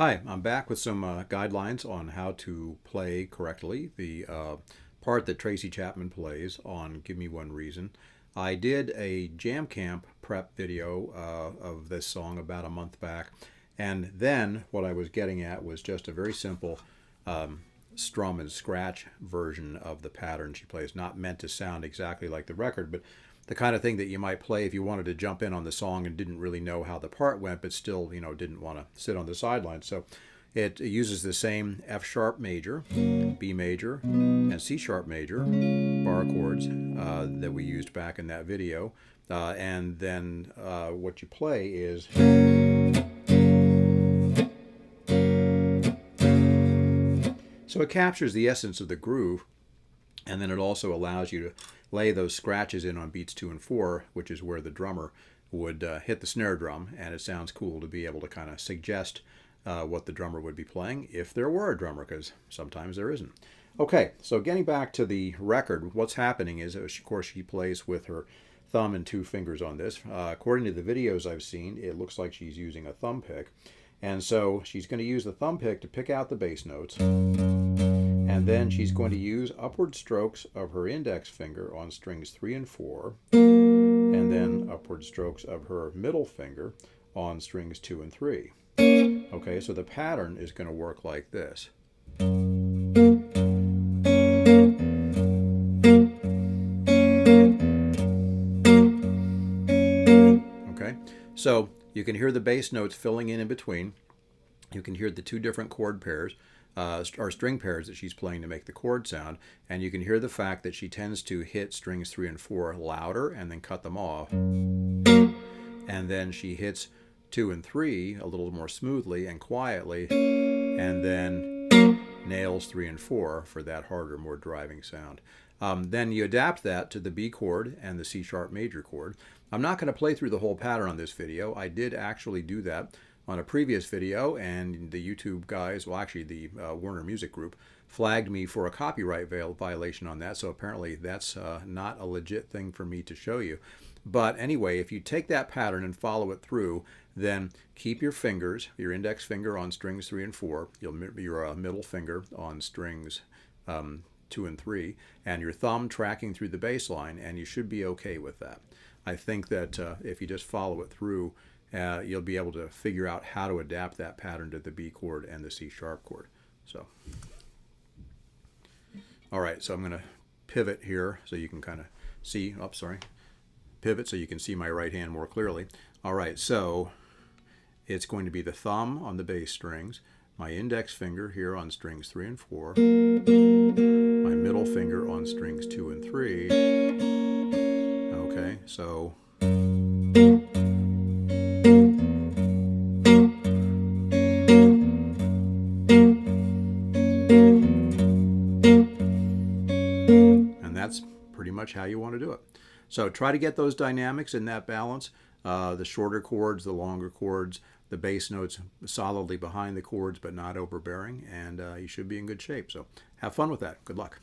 Hi, I'm back with some guidelines on how to play correctly the part that Tracy Chapman plays on Give Me One Reason. I did a jam camp prep video of this song about a month back, and then what I was getting at was just a very simple strum and scratch version of the pattern she plays, not meant to sound exactly like the record, but the kind of thing that you might play if you wanted to jump in on the song and didn't really know how the part went, but still, didn't want to sit on the sidelines. So it uses the same F sharp major, B major, and C sharp major bar chords that we used back in that video. And then what you play is... So it captures the essence of the groove, and then it also allows you to lay those scratches in on beats 2 and 4, which is where the drummer would hit the snare drum, and it sounds cool to be able to kind of suggest what the drummer would be playing if there were a drummer, because sometimes there isn't. Okay, so getting back to the record, what's happening is, of course, she plays with her thumb and 2 fingers on this. According to the videos I've seen, it looks like she's using a thumb pick, and so she's going to use the thumb pick to pick out the bass notes. And then she's going to use upward strokes of her index finger on strings 3 and 4, and then upward strokes of her middle finger on strings 2 and 3. Okay, so the pattern is going to work like this. Okay, so you can hear the bass notes filling in between. You can hear the 2 different chord pairs. Or string pairs that she's playing to make the chord sound, and you can hear the fact that she tends to hit strings 3 and 4 louder and then cut them off, and then she hits 2 and 3 a little more smoothly and quietly, and then nails 3 and 4 for that harder, more driving sound. Then you adapt that to the B chord and the C sharp major chord. I'm not going to play through the whole pattern on this video. I did actually do that on a previous video, and the YouTube guys, well actually the Warner Music Group, flagged me for a copyright violation on that, so apparently that's not a legit thing for me to show you. But anyway, if you take that pattern and follow it through, then keep your fingers, your index finger on strings 3 and 4, your middle finger on strings 2 and 3, and your thumb tracking through the bass line, and you should be okay with that. I think that if you just follow it through, you'll be able to figure out how to adapt that pattern to the B chord and the C sharp chord. So, all right, so I'm going to pivot here so you can kind of see, pivot so you can see my right hand more clearly. All right, so it's going to be the thumb on the bass strings, my index finger here on strings 3 and 4, my middle finger on strings 2 and 3. Okay, so... that's pretty much how you want to do it. So try to get those dynamics in that balance. The shorter chords, the longer chords, the bass notes solidly behind the chords but not overbearing, and you should be in good shape. So have fun with that. Good luck.